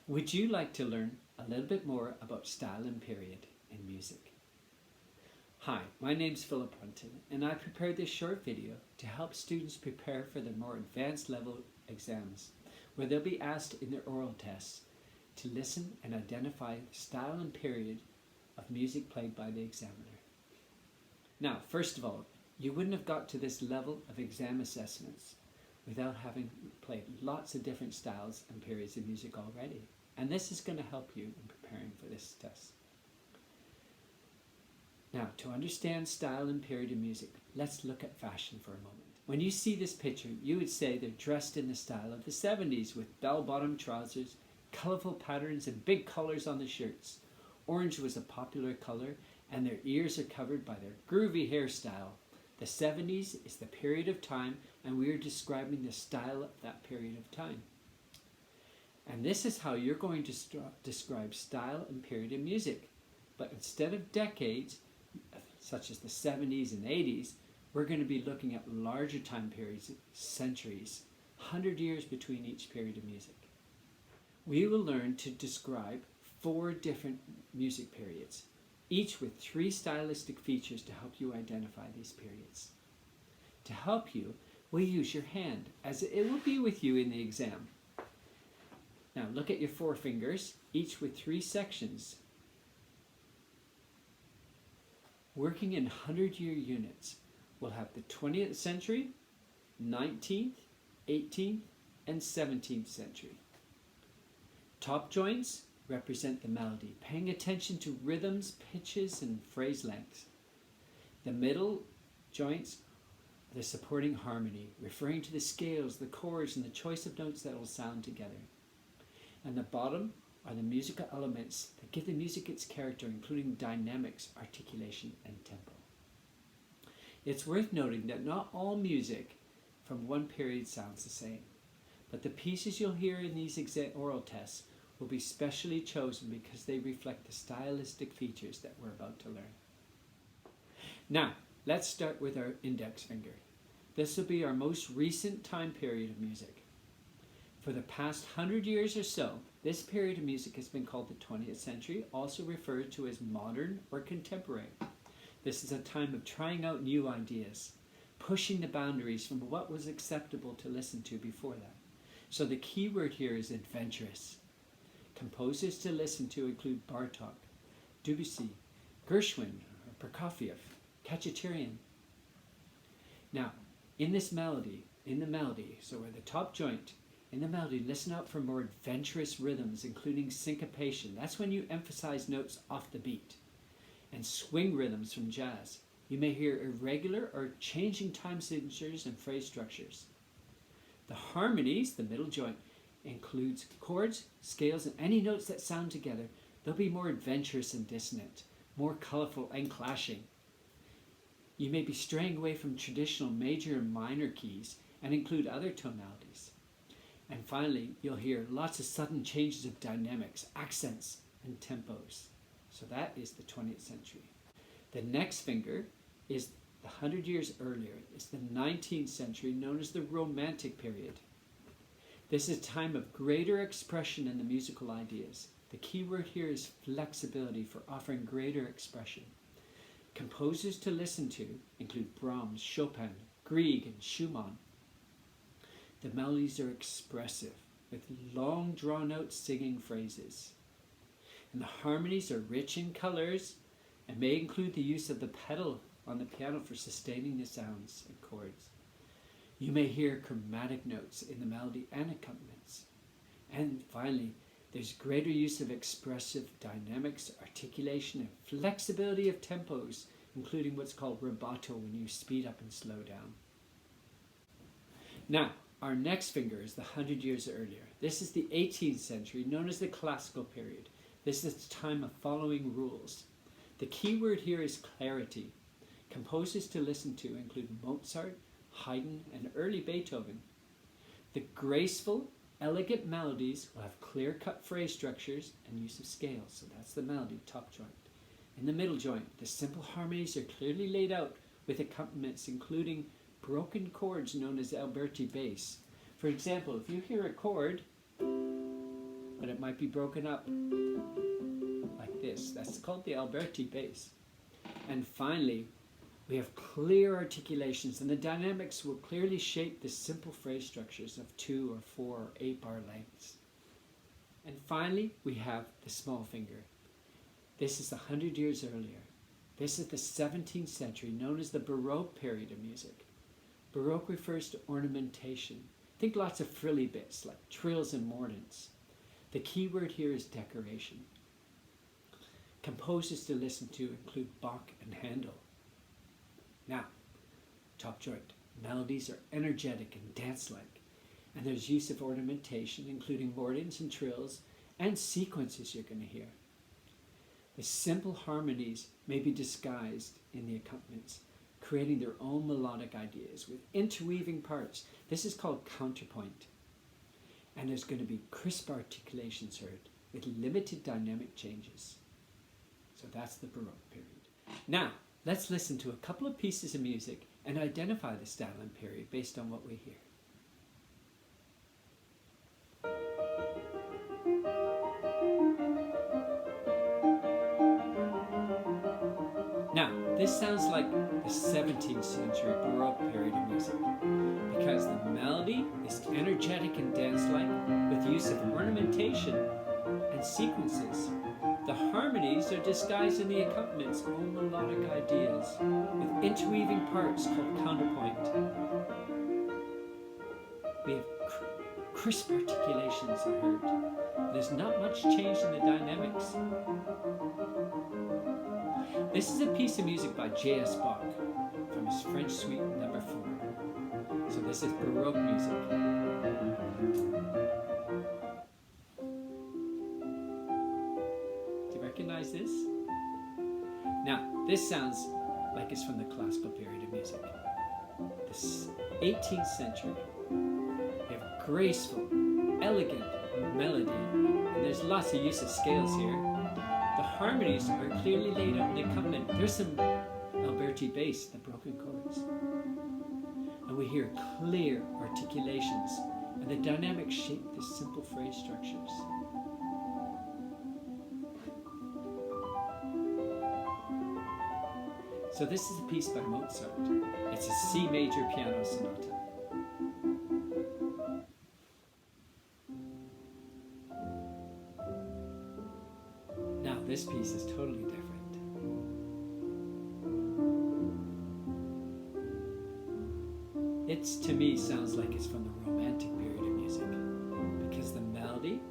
Would you like to learn a little bit more about style and period in music? Hi, my name's Philip Brunton, and I prepared this short video to help students prepare for their more advanced level exams, where they'll be asked in their oral tests to listen and identify the style and period of music played by the examiner. Now, first of all, you wouldn't have got to this level of exam assessments without having played lots of different styles and periods of music already. And this is going to help you in preparing for this test. Now, to understand style and period of music, let's look at fashion for a moment. When you see this picture, you would say they're dressed in the style of the 70s with bell-bottom trousers, colorful patterns, and big collars on the shirts. Orange was a popular color, and their ears are covered by their groovy hairstyle. The 70s is the period of time, and we are describing the style of that period of time. And this is how you're going to describe style and period in music. But instead of decades, such as the 70s and 80s, we're going to be looking at larger time periods, centuries, 100 years between each period of music. We will learn to describe 4 different music periods, each with 3 stylistic features to help you identify these periods. To help you, we'll use your hand, as it will be with you in the exam. Now look at your 4 fingers, each with 3 sections. Working in 100-year units, we'll have the 20th century, 19th, 18th, and 17th century. Top joints represent the melody, paying attention to rhythms, pitches, and phrase lengths. The middle joints are the supporting harmony, referring to the scales, the chords, and the choice of notes that will sound together. And the bottom are the musical elements that give the music its character, including dynamics, articulation, and tempo. It's worth noting that not all music from one period sounds the same, but the pieces you'll hear in these oral tests will be specially chosen because they reflect the stylistic features that we're about to learn. Now, let's start with our index finger. This will be our most recent time period of music. For the past 100 years or so, this period of music has been called the 20th century, also referred to as modern or contemporary. This is a time of trying out new ideas, pushing the boundaries from what was acceptable to listen to before that. So the key word here is adventurous. Composers to listen to include Bartok, Debussy, Gershwin, Prokofiev, Khachaturian. Now, in the melody, so we're the top joint, in the melody, listen out for more adventurous rhythms, including syncopation. That's when you emphasize notes off the beat. And swing rhythms from jazz. You may hear irregular or changing time signatures and phrase structures. The harmonies, the middle joint, includes chords, scales, and any notes that sound together. They'll be more adventurous and dissonant, more colorful and clashing. You may be straying away from traditional major and minor keys and include other tonalities. And finally, you'll hear lots of sudden changes of dynamics, accents, and tempos. So that is the 20th century. The next finger is the 100 years earlier. It's the 19th century, known as the Romantic period. This is a time of greater expression in the musical ideas. The key word here is flexibility for offering greater expression. Composers to listen to include Brahms, Chopin, Grieg, and Schumann. The melodies are expressive, with long drawn-out singing phrases. And the harmonies are rich in colors and may include the use of the pedal on the piano for sustaining the sounds and chords. You may hear chromatic notes in the melody and accompaniments. And finally, there's greater use of expressive dynamics, articulation, and flexibility of tempos, including what's called rubato when you speed up and slow down. Now, our next finger is the 100 years earlier. This is the 18th century, known as the Classical period. This is the time of following rules. The key word here is clarity. Composers to listen to include Mozart, Haydn, and early Beethoven. The graceful, elegant melodies will have clear-cut phrase structures and use of scales. So that's the melody, top joint. In the middle joint, the simple harmonies are clearly laid out with accompaniments including broken chords known as Alberti bass. For example, if you hear a chord but it might be broken up like this. That's called the Alberti bass. And finally, we have clear articulations, and the dynamics will clearly shape the simple phrase structures of 2 or 4 or 8 bar lengths. And finally, we have the small finger. This is 100 years earlier. This is the 17th century, known as the Baroque period of music. Baroque refers to ornamentation. Think lots of frilly bits like trills and mordents. The key word here is decoration. Composers to listen to include Bach and Handel. Now, top joint. Melodies are energetic and dance-like, and there's use of ornamentation, including mordents and trills, and sequences you're going to hear. The simple harmonies may be disguised in the accompaniments, creating their own melodic ideas with interweaving parts. This is called counterpoint. And there's going to be crisp articulations heard with limited dynamic changes. So that's the Baroque period. Now, let's listen to a couple of pieces of music and identify the style and period based on what we hear. Now, this sounds like the 17th century Baroque period of music because the melody is energetic and dance-like with use of ornamentation and sequences. The harmonies are disguised in the accompaniments' own melodic ideas with interweaving parts called counterpoint. We have crisp articulations are heard. There's not much change in the dynamics. This is a piece of music by J.S. Bach from his French Suite No. 4. So this is Baroque music. Do you recognize this? Now, this sounds like it's from the classical period of music. The 18th century. We have graceful, elegant melody, and there's lots of use of scales here. The harmonies are clearly laid out in the accompaniment. There's some Alberti bass, the broken chords. And we hear clear articulations, and the dynamics shape the simple phrase structures. So this is a piece by Mozart. It's a C major piano sonata. Now this piece is totally different. It, to me, sounds like it's from the Romantic period of music because the melody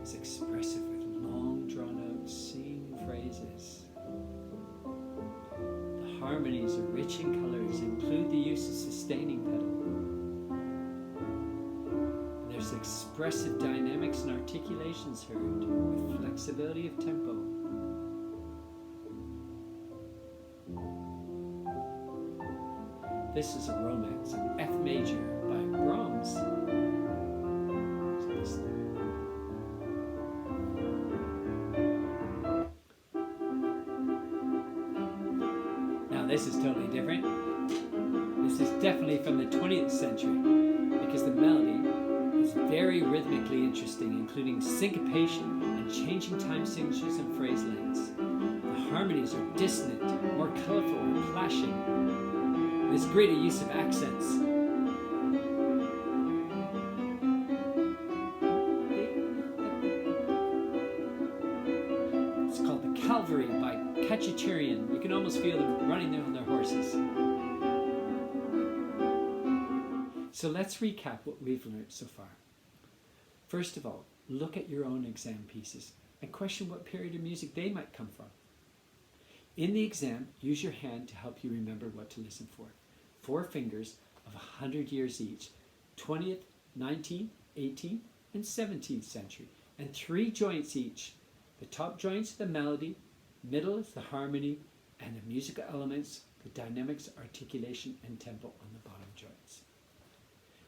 is expressive with long, drawn-out singing phrases. The harmonies are rich in colors, include the use of sustaining pedal. And there's expressive dynamics and articulations heard with flexibility of tempo. This is a romance in F major by Brahms. Now this is totally different. This is definitely from the 20th century because the melody is very rhythmically interesting, including syncopation and changing time signatures and phrase lengths. The harmonies are dissonant, more colorful and clashing. There's greater use of accents. It's called The Calvary by Cacciatorian. You can almost feel them running there on their horses. So let's recap what we've learned so far. First of all, look at your own exam pieces and question what period of music they might come from. In the exam, use your hand to help you remember what to listen for. 4 fingers of 100 years each, 20th, 19th, 18th, and 17th century, and 3 joints each. The top joints are the melody, middle is the harmony, and the musical elements, the dynamics, articulation, and tempo on the bottom joints.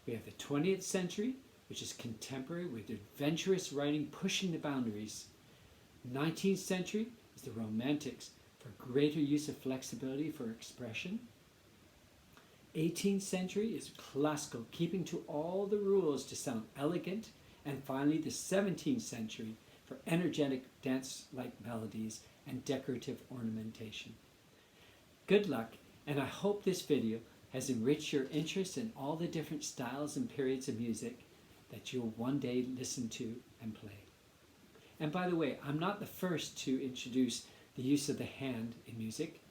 We have the 20th century, which is contemporary with adventurous writing pushing the boundaries. 19th century is the Romantics for greater use of flexibility for expression. 18th century is classical, keeping to all the rules to sound elegant and finally the 17th century for energetic dance-like melodies and decorative ornamentation. Good luck, and I hope this video has enriched your interest in all the different styles and periods of music that you'll one day listen to and play. And by the way, I'm not the first to introduce the use of the hand in music.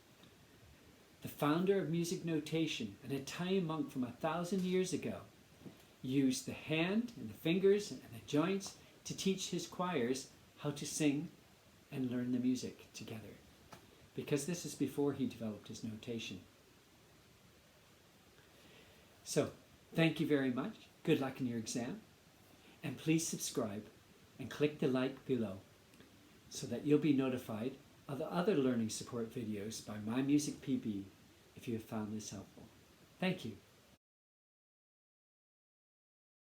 The founder of music notation, an Italian monk from 1,000 years ago, used the hand and the fingers and the joints to teach his choirs how to sing and learn the music together, because this is before he developed his notation. So, thank you very much. Good luck in your exam. And please subscribe and click the like below so that you'll be notified of the other learning support videos by My Music PB if you have found this helpful. Thank you.